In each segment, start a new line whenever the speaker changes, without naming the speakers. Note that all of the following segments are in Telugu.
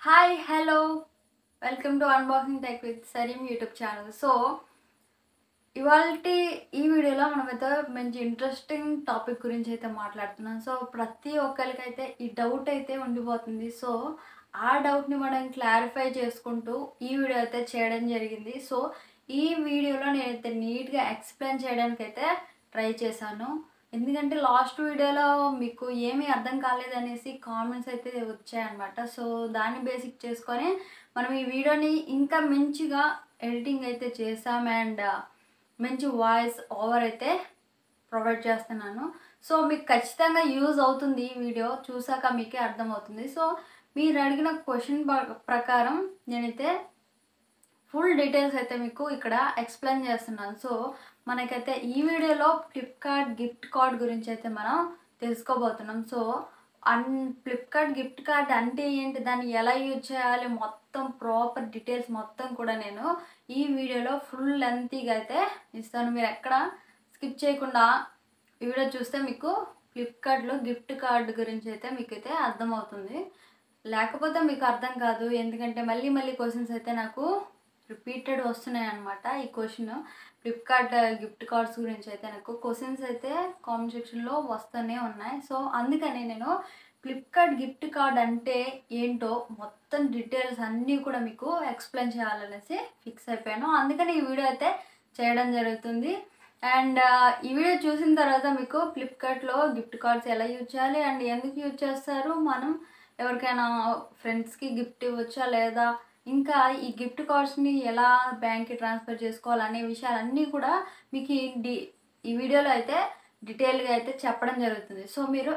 Hi hello welcome to unboxing tech with Sareem YouTube channel. ఇవాల్టి ఈ వీడియోలో మనమైతే మంచి ఇంట్రెస్టింగ్ టాపిక్ గురించి అయితే మాట్లాడుతున్నాం. ప్రతి ఒక్కరికైతే ఈ డౌట్ అయితే ఉండిపోతుంది. ఆ డౌట్ని మనం క్లారిఫై చేసుకుంటూ ఈ వీడియో అయితే చేయడం జరిగింది. ఈ వీడియోలో నేనైతే నీట్గా ఎక్స్ప్లెయిన్ చేయడానికి అయితే ట్రై చేశాను. ఎందుకంటే లాస్ట్ వీడియోలో మీకు ఏమీ అర్థం కాలేదనేసి కామెంట్స్ అయితే వచ్చాయన్నమాట. దాన్ని బేసిక్ చేసుకొని మనం ఈ వీడియోని ఇంకా మంచిగా ఎడిటింగ్ అయితే చేసాం అండ్ మంచి వాయిస్ ఓవర్ అయితే ప్రొవైడ్ చేస్తున్నాను. మీకు ఖచ్చితంగా యూజ్ అవుతుంది. ఈ వీడియో చూసాక మీకే అర్థమవుతుంది. మీరు అడిగిన క్వశ్చన్ ప్రకారం నేనైతే ఫుల్ డీటెయిల్స్ అయితే మీకు ఇక్కడ ఎక్స్ప్లెయిన్ చేస్తున్నాను. మనకైతే ఈ వీడియోలో ఫ్లిప్కార్ట్ గిఫ్ట్ కార్డ్ గురించి అయితే మనం తెలుసుకోబోతున్నాం. ఫ్లిప్కార్ట్ గిఫ్ట్ కార్డ్ అంటే ఏంటి, దాన్ని ఎలా యూజ్ చేయాలి, మొత్తం ప్రాపర్ డీటెయిల్స్ మొత్తం కూడా నేను ఈ వీడియోలో ఫుల్ లెంతీగా అయితే ఇస్తాను. మీరు ఎక్కడ స్కిప్ చేయకుండా ఈ వీడియో చూస్తే మీకు ఫ్లిప్కార్ట్లో గిఫ్ట్ కార్డ్ గురించి అయితే మీకైతే అర్థమవుతుంది. లేకపోతే మీకు అర్థం కాదు, ఎందుకంటే మళ్ళీ మళ్ళీ క్వశ్చన్స్ అయితే నాకు రిపీటెడ్ వస్తున్నాయి అన్నమాట. ఈ క్వశ్చన్ ఫ్లిప్కార్ట్ గిఫ్ట్ కార్డ్స్ గురించి అయితే నాకు క్వశ్చన్స్ అయితే కామెంట్ సెక్షన్లో వస్తూనే ఉన్నాయి. అందుకని నేను ఫ్లిప్కార్ట్ గిఫ్ట్ కార్డ్ అంటే ఏంటో మొత్తం డీటెయిల్స్ అన్నీ కూడా మీకు ఎక్స్ప్లెయిన్ చేయాలనేసి ఫిక్స్ అయిపోయాను. అందుకని ఈ వీడియో అయితే చేయడం జరుగుతుంది. అండ్ ఈ వీడియో చూసిన తర్వాత మీకు ఫ్లిప్కార్ట్లో గిఫ్ట్ కార్డ్స్ ఎలా యూజ్ చేయాలి అండ్ ఎందుకు యూజ్ చేస్తారు, మనం ఎవరికైనా ఫ్రెండ్స్కి గిఫ్ట్ ఇవ్వచ్చా లేదా, ఇంకా ఈ గిఫ్ట్ కార్డ్స్ని ఎలా బ్యాంక్కి ట్రాన్స్ఫర్ చేసుకోవాలనే విషయాలన్నీ కూడా మీకు ఈ వీడియోలో అయితే డీటెయిల్గా అయితే చెప్పడం జరుగుతుంది. మీరు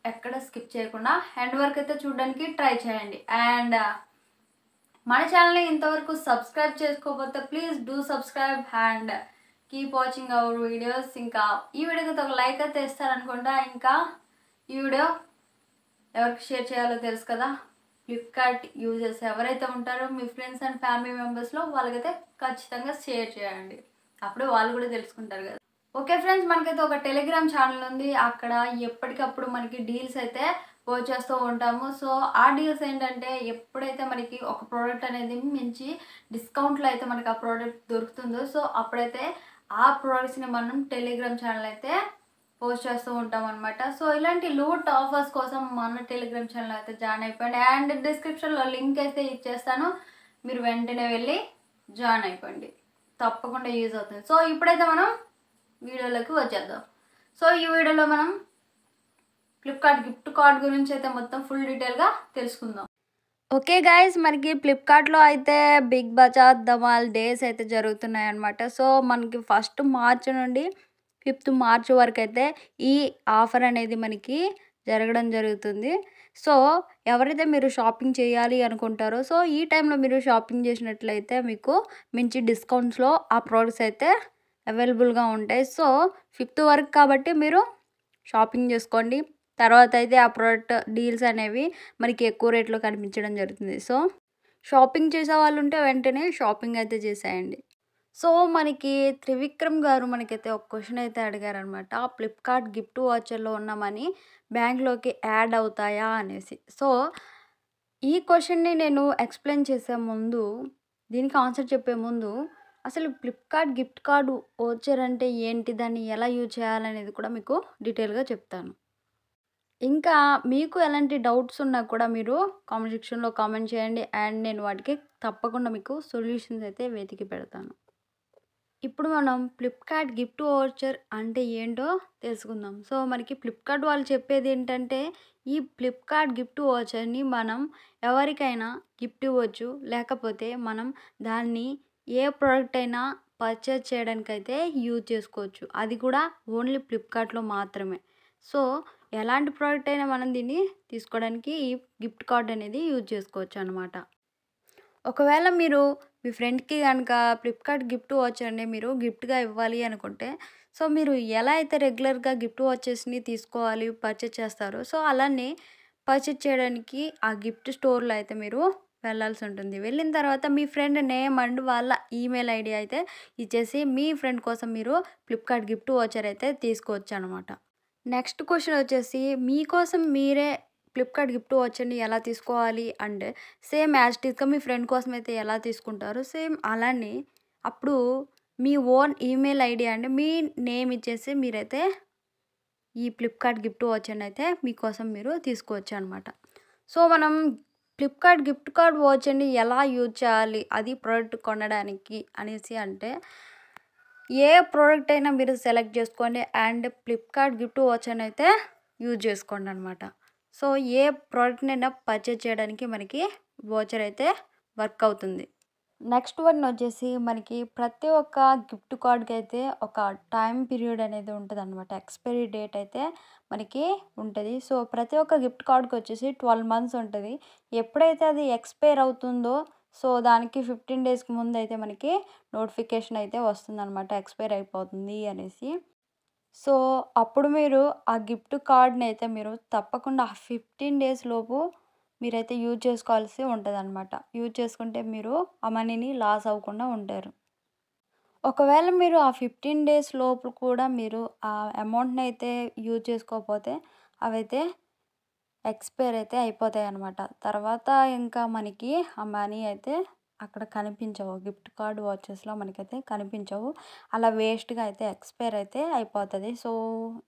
ఎక్కడ స్కిప్ చేయకుండా ఎండ్ వరకు అయితే చూడడానికి ట్రై చేయండి. అండ్ మన ఛానల్ని ఇంతవరకు సబ్స్క్రైబ్ చేసుకోకపోతే please do subscribe and keep watching our videos. ఇంకా ఈ వీడియోకి ఒక లైక్ అయితే ఇస్తారనుకుంటా. ఇంకా ఈ వీడియో ఎవరికి షేర్ చేయాలో తెలుసు కదా, ఫ్లిప్కార్ట్ యూజర్స్ ఎవరైతే ఉంటారో మీ ఫ్రెండ్స్ అండ్ ఫ్యామిలీ మెంబర్స్లో వాళ్ళకైతే ఖచ్చితంగా షేర్ చేయండి. అప్పుడు వాళ్ళు కూడా తెలుసుకుంటారు కదా. ఓకే ఫ్రెండ్స్, మనకైతే ఒక టెలిగ్రామ్ ఛానల్ ఉంది. అక్కడ ఎప్పటికప్పుడు మనకి డీల్స్ అయితే పోస్ట్ చేస్తూ ఉంటాము. ఆ డీల్స్ ఏంటంటే ఎప్పుడైతే మనకి ఒక ప్రోడక్ట్ అనేది మించి డిస్కౌంట్లో అయితే మనకి ఆ ప్రోడక్ట్ దొరుకుతుందో అప్పుడైతే ఆ ప్రోడక్ట్స్ని మనం టెలిగ్రామ్ ఛానల్ అయితే పోస్ట్ చేస్తూ ఉంటాం అనమాట. ఇలాంటి లూట్ ఆఫర్స్ కోసం మన టెలిగ్రామ్ ఛానల్ అయితే జాయిన్ అయిపోయింది. అండ్ డిస్క్రిప్షన్లో లింక్ అయితే ఇచ్చేస్తాను, మీరు వెంటనే వెళ్ళి జాయిన్ అయిపోండి, తప్పకుండా యూజ్ అవుతుంది. ఇప్పుడైతే మనం వీడియోలోకి వచ్చేద్దాం. ఈ వీడియోలో మనం ఫ్లిప్కార్ట్ గిఫ్ట్ కార్డ్ గురించి అయితే మొత్తం ఫుల్ డీటెయిల్గా తెలుసుకుందాం. ఓకే గైస్, మనకి ఫ్లిప్కార్ట్లో అయితే బిగ్ బజార్ ధమాల్ డేస్ అయితే జరుగుతున్నాయి అనమాట. మనకి 1 మార్చ్ నుండి 5th మార్చ్ వరకు అయితే ఈ ఆఫర్ అనేది మనకి జరగడం జరుగుతుంది. ఎవరైతే మీరు షాపింగ్ చేయాలి అనుకుంటారో ఈ టైంలో మీరు షాపింగ్ చేసినట్లయితే మీకు మంచి డిస్కౌంట్స్లో ఆ ప్రోడక్ట్స్ అయితే అవైలబుల్గా ఉంటాయి. 5th వరకు కాబట్టి మీరు షాపింగ్ చేసుకోండి. తర్వాత అయితే ఆ ప్రోడక్ట్ డీల్స్ అనేవి మనకి ఎక్కువ రేట్లో కనిపించడం జరుగుతుంది. షాపింగ్ చేసే వాళ్ళు ఉంటే వెంటనే షాపింగ్ అయితే చేసేయండి. మనకి త్రివిక్రమ్ గారు మనకైతే ఒక క్వశ్చన్ అయితే అడిగారనమాట, ఫ్లిప్కార్ట్ గిఫ్ట్ వాచర్లో ఉన్న మనీ బ్యాంక్లోకి యాడ్ అవుతాయా అనేసి. ఈ క్వశ్చన్ని నేను ఎక్స్ప్లెయిన్ చేసే ముందు, దీనికి ఆన్సర్ చెప్పే ముందు అసలు ఫ్లిప్కార్ట్ గిఫ్ట్ కార్డు వాచర్ అంటే ఏంటి, దాన్ని ఎలా యూజ్ చేయాలనేది కూడా మీకు డీటెయిల్గా చెప్తాను. ఇంకా మీకు ఎలాంటి డౌట్స్ ఉన్నా కూడా మీరు కామెంట్ సెక్షన్లో కామెంట్ చేయండి అండ్ నేను వాటికి తప్పకుండా మీకు సొల్యూషన్స్ అయితే వెతికి పెడతాను. ఇప్పుడు మనం ఫ్లిప్కార్ట్ గిఫ్ట్ వోచర్ అంటే ఏంటో తెలుసుకుందాం. మనకి ఫ్లిప్కార్ట్ వాళ్ళు చెప్పేది ఏంటంటే, ఈ ఫ్లిప్కార్ట్ గిఫ్ట్ వోచర్ని మనం ఎవరికైనా గిఫ్ట్ ఇవ్వచ్చు, లేకపోతే మనం దాన్ని ఏ ప్రోడక్ట్ అయినా పర్చేజ్ చేయడానికైతే యూజ్ చేసుకోవచ్చు. అది కూడా ఓన్లీ ఫ్లిప్కార్ట్లో మాత్రమే. ఎలాంటి ప్రోడక్ట్ అయినా మనం దీన్ని తీసుకోవడానికి ఈ గిఫ్ట్ కార్డ్ అనేది యూజ్ చేసుకోవచ్చు అనమాట. ఒకవేళ మీరు మీ ఫ్రెండ్కి కనుక ఫ్లిప్కార్ట్ గిఫ్ట్ వాచర్ని మీరు గిఫ్ట్గా ఇవ్వాలి అనుకుంటే, మీరు ఎలా అయితే రెగ్యులర్గా గిఫ్ట్ వాచెస్ని తీసుకోవాలి పర్చేజ్ చేస్తారో అలానే పర్చేజ్ చేయడానికి ఆ గిఫ్ట్ స్టోర్లో అయితే మీరు వెళ్ళాల్సి ఉంటుంది. వెళ్ళిన తర్వాత మీ ఫ్రెండ్ నేమ్ అండ్ వాళ్ళ ఈమెయిల్ ఐడి అయితే ఇచ్చేసి మీ ఫ్రెండ్ కోసం మీరు ఫ్లిప్కార్ట్ గిఫ్ట్ వాచర్ అయితే తీసుకోవచ్చు అనమాట. నెక్స్ట్ క్వశ్చన్ వచ్చేసి, మీకోసం మీరే ఫ్లిప్‌కార్ట్ గిఫ్ట్ వాచర్‌ని ఎలా తీసుకోవాలి అంటే, సేమ్ యాజ్ ఇట్ ఈస్‌గా మీ ఫ్రెండ్ కోసం అయితే ఎలా తీసుకుంటారో, సేమ్ అలానే అప్పుడు మీ ఓన్ ఈమెయిల్ ఐడీ అండి, మీ నేమ్ ఇచ్చేసి మీరైతే ఈ ఫ్లిప్‌కార్ట్ గిఫ్ట్ వాచర్‌ని అయితే మీకోసం మీరు తీసుకోవచ్చనమాట. సో, మనం ఫ్లిప్‌కార్ట్ గిఫ్ట్ కార్డ్ వాచర్‌ని ఎలా యూజ్ చేయాలి, అది ప్రోడక్ట్ కొనడానికి అనేసి అంటే, ఏ ప్రోడక్ట్ అయినా మీరు సెలెక్ట్ చేసుకోండి అండ్ ఫ్లిప్‌కార్ట్ గిఫ్ట్ వాచర్‌ని అయితే యూజ్ చేసుకోండనమాట. సో, ఏ ప్రోడక్ట్‌నైనా పర్చేజ్ చేయడానికి మనకి వోచర్ అయితే వర్క్ అవుతుంది. నెక్స్ట్ వన్ వచ్చేసి మనకి ప్రతి ఒక్క గిఫ్ట్ కార్డ్‌కి అయితే ఒక టైమ్ పీరియడ్ అనేది ఉంటదనమాట. ఎక్స్‌పైరీ డేట్ అయితే మనకి ఉంటది. సో, ప్రతి ఒక్క గిఫ్ట్ కార్డ్‌కి వచ్చేసి 12 మంత్స్ ఉంటది. ఎప్పుడైతే అది ఎక్స్‌పైర్ అవుతుందో, సో, దానికి 15 డేస్‌కి ముందయితే మనకి నోటిఫికేషన్ అయితే వస్తుందనమాట. ఎక్స్‌పైర్ అయిపోతుంది అనేసి. సో, అప్పుడు మీరు ఆ గిఫ్ట్ కార్డ్‌ని అయితే మీరు తప్పకుండా ఆ 15 డేస్ లోపు మీరైతే యూజ్ చేసుకోవాల్సి ఉంటదనమాట. యూజ్ చేసుకుంటే మీరు ఆ మనీని లాస్ అవ్వకుండా ఉంటారు. ఒకవేళ మీరు ఆ 15 డేస్ లోపు కూడా మీరు ఆ అమౌంట్‌ని అయితే యూజ్ చేసుకోకపోతే అవైతే ఎక్స్‌పైర్ అయితే అయిపోతాయనమాట. తర్వాత ఇంకా మనకి ఆ మనీ అయితే అక్కడ కనిపించవు. గిఫ్ట్ కార్డ్ వాచెస్‌లో మనకైతే కనిపించవు. అలా వేస్ట్‌గా అయితే ఎక్స్‌పైర్ అయితే అయిపోతది. సో,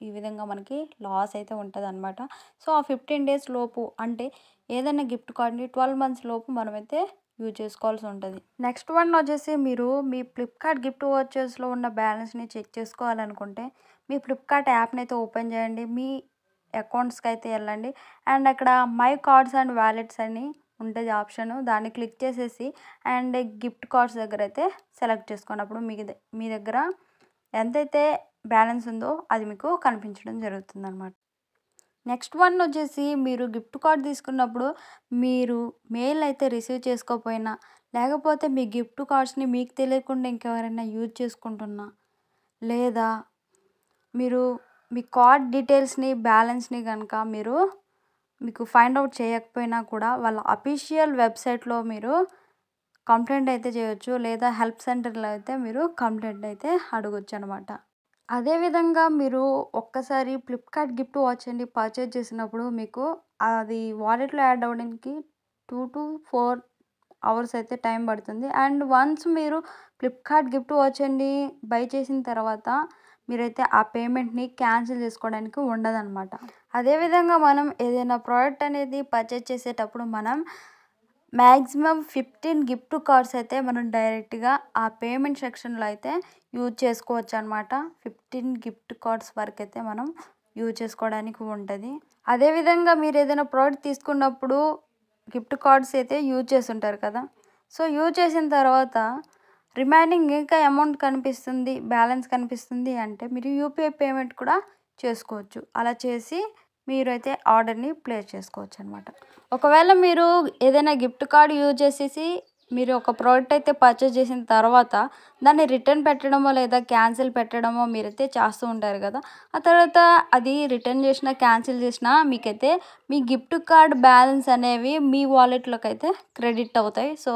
ఈ విధంగా మనకి లాస్ అయితే ఉంటదనమాట. సో, ఆ 15 డేస్ లోపు అంటే ఏదైనా గిఫ్ట్ కార్డ్‌ని 12 మంత్స్ లోపు మనమైతే యూజ్ చేసుకోవాల్సి ఉంటది. నెక్స్ట్ వన్ వచ్చేసి మీరు మీ ఫ్లిప్‌కార్ట్ గిఫ్ట్ వాచెస్‌లో ఉన్న బ్యాలెన్స్‌ని చెక్ చేసుకోవాలనుకుంటే, మీ ఫ్లిప్‌కార్ట్ యాప్‌ని అయితే ఓపెన్ చేయండి. మీ అకౌంట్స్‌కి అయితే వెళ్ళండి. అండ్ అక్కడ మై కార్డ్స్ అండ్ వాలెట్స్ అని ఉంటది ఆప్షను. దాన్ని క్లిక్ చేసేసి అండ్ గిఫ్ట్ కార్డ్స్ దగ్గర అయితే సెలెక్ట్ చేసుకోండి. అప్పుడు మీ దగ్గర ఎంతైతే బ్యాలెన్స్ ఉందో అది మీకు కనిపించడం జరుగుతుందనమాట. నెక్స్ట్ వన్ వచ్చేసి మీరు గిఫ్ట్ కార్డ్ తీసుకున్నప్పుడు మీరు మెయిల్ అయితే రిసీవ్ చేసుకోకపోయినా, లేకపోతే మీ గిఫ్ట్ కార్డ్స్‌ని మీకు తెలియకుండా ఇంకెవరైనా యూజ్ చేసుకుంటున్నా, లేదా మీరు మీ కార్డ్ డీటెయిల్స్‌ని, బ్యాలెన్స్‌ని గనక మీకు ఫైండ్ ఔట్ చేయకపోయినా కూడా వాళ్ళ అఫీషియల్ వెబ్‌సైట్‌లో మీరు కంప్లెయింట్ అయితే చేయొచ్చు. లేదా హెల్ప్ సెంటర్‌లో అయితే మీరు కంప్లెయింట్ అయితే అడగొచ్చనమాట. అదేవిధంగా మీరు ఒక్కసారి ఫ్లిప్‌కార్ట్ గిఫ్ట్ వాచర్‌ని పర్చేజ్ చేసినప్పుడు మీకు అది వాలెట్‌లో యాడ్ అవ్వడానికి 2-4 అవర్స్ అయితే టైం పడుతుంది. అండ్ వన్స్ మీరు ఫ్లిప్‌కార్ట్ గిఫ్ట్ వాచర్‌ని బై చేసిన తర్వాత మీరైతే ఆ పేమెంట్‌ని క్యాన్సిల్ చేసుకోవడానికి ఉండదనమాట. అదేవిధంగా మనం ఏదైనా ప్రోడక్ట్ అనేది పర్చేజ్ చేసేటప్పుడు మనం మ్యాక్సిమం 15 గిఫ్ట్ కార్డ్స్ అయితే మనం డైరెక్ట్‌గా ఆ పేమెంట్ సెక్షన్‌లో అయితే యూజ్ చేసుకోవచ్చనమాట. 15 గిఫ్ట్ కార్డ్స్ వరకైతే మనం యూజ్ చేసుకోవడానికి ఉంటది. అదేవిధంగా మీరేదైనా ప్రోడక్ట్ తీసుకున్నప్పుడు గిఫ్ట్ కార్డ్స్ అయితే యూజ్ చేసుంటారు కదా! సో, యూజ్ చేసిన తర్వాత రిమైనింగ్ ఇంకా అమౌంట్ కనిపిస్తుంది, బ్యాలెన్స్ కనిపిస్తుంది అంటే మీరు యూపీఐ పేమెంట్ కూడా చేసుకోవచ్చు. అలా చేసి మీరైతే ఆర్డర్‌ని ప్లేస్ చేసుకోవచ్చనమాట. ఒకవేళ మీరు ఏదైనా గిఫ్ట్ కార్డ్ యూజ్ చేసేసి మీరు ఒక ప్రోడక్ట్ అయితే పర్చేజ్ చేసిన తర్వాత దాన్ని రిటర్న్ పెట్టడమో లేదా క్యాన్సిల్ పెట్టడమో మీరైతే చేస్తూ ఉంటారు కదా! ఆ తర్వాత అది రిటర్న్ చేసినా, క్యాన్సిల్ చేసినా మీకైతే మీ గిఫ్ట్ కార్డ్ బ్యాలెన్స్ అనేవి మీ వాలెట్‌లోకి అయితే క్రెడిట్ అవుతాయి. సో,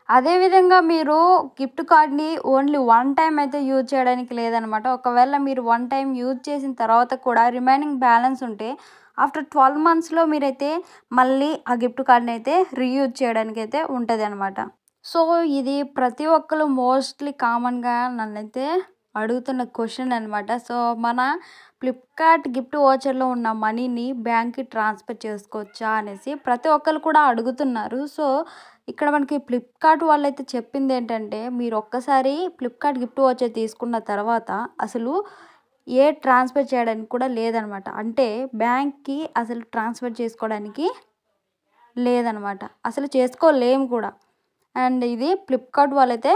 అదేవిధంగా మీరు గిఫ్ట్ కార్డ్‌ని ఓన్లీ వన్ టైమ్ అయితే యూజ్ చేయడానికి లేదనమాట. ఒకవేళ మీరు వన్ టైమ్ యూజ్ చేసిన తర్వాత కూడా రిమైనింగ్ బ్యాలెన్స్ ఉంటే ఆఫ్టర్ 12 మంత్స్‌లో మీరైతే మళ్ళీ ఆ గిఫ్ట్ కార్డ్‌ని అయితే రీయూజ్ చేయడానికైతే ఉంటదనమాట. సో, ఇది ప్రతి ఒక్కళ్ళు మోస్ట్‌లీ కామన్‌గా నన్నైతే అడుగుతున్న క్వెషన్ అనమాట. సో, మన ఫ్లిప్‌కార్ట్ గిఫ్ట్ వోచర్‌లో ఉన్న మనీని బ్యాంక్‌కి ట్రాన్స్‌ఫర్ చేసుకోవచ్చా అనేసి ప్రతి ఒక్కళ్ళు కూడా అడుగుతున్నారు. సో, ఇక్కడ మనకి ఫ్లిప్‌కార్ట్ వాళ్ళైతే చెప్పిందేంటంటే, మీరు ఒక్కసారి ఫ్లిప్‌కార్ట్ గిఫ్ట్ వోచర్ తీసుకున్న తర్వాత అసలు ఏ ట్రాన్స్‌ఫర్ చేయడానికి కూడా లేదనమాట. అంటే బ్యాంక్‌కి అసలు ట్రాన్స్‌ఫర్ చేసుకోవడానికి లేదనమాట. అసలు చేసుకోలేము కూడా. అండ్ ఇది ఫ్లిప్‌కార్ట్ వాళ్ళైతే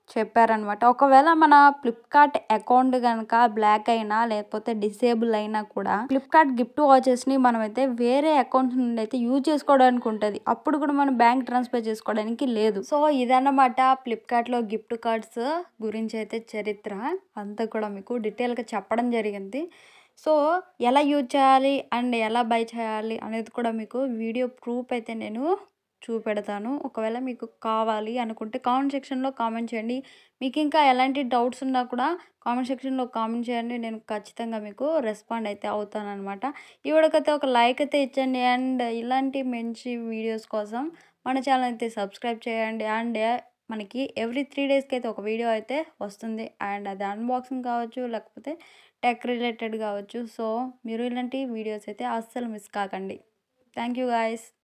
చెప్పారనమాట. ఒకవేళ మన ఫ్లిప్‌కార్ట్ అకౌంట్ గనక బ్లాక్ అయినా, లేకపోతే డిసేబుల్ అయినా కూడా ఫ్లిప్‌కార్ట్ గిఫ్ట్ వాచెస్‌ని మనమైతే వేరే అకౌంట్ నుండి అయితే యూజ్ చేసుకోవడానికి ఉంటది. అప్పుడు కూడా మనం బ్యాంక్ ట్రాన్స్‌ఫర్ చేసుకోవడానికి లేదు. సో, ఇదన్నమాట ఫ్లిప్‌కార్ట్‌లో గిఫ్ట్ కార్డ్స్ గురించి అయితే చరిత్ర. అంతా కూడా మీకు డీటెయిల్‌గా చెప్పడం జరిగింది. సో, ఎలా యూజ్ చేయాలి అండ్ ఎలా బై చేయాలి అనేది కూడా మీకు వీడియో ప్రూఫ్ అయితే నేను చూపెడతాను. ఒకవేళ మీకు కావాలి అనుకుంటే కామెంట్ సెక్షన్‌లో కామెంట్ చేయండి. మీకు ఇంకా ఎలాంటి డౌట్స్ ఉన్నా కూడా కామెంట్ సెక్షన్‌లో కామెంట్ చేయండి. నేను ఖచ్చితంగా మీకు రెస్పాండ్ అయితే అవుతాననమాట. ఈ వీడియోకైతే ఒక లైక్ అయితే ఇచ్చండి. అండ్ ఇలాంటి మంచి వీడియోస్ కోసం మన ఛానల్ అయితే సబ్స్క్రైబ్ చేయండి. అండ్ మనకి ఎవ్రీ 3 డేస్‌కి అయితే ఒక వీడియో అయితే వస్తుంది. అండ్ అది అన్బాక్సింగ్ కావచ్చు, లేకపోతే టెక్ రిలేటెడ్ కావచ్చు. సో మీరు ఇలాంటి వీడియోస్ అయితే అస్సలు మిస్ కాకండి. Thank you guys.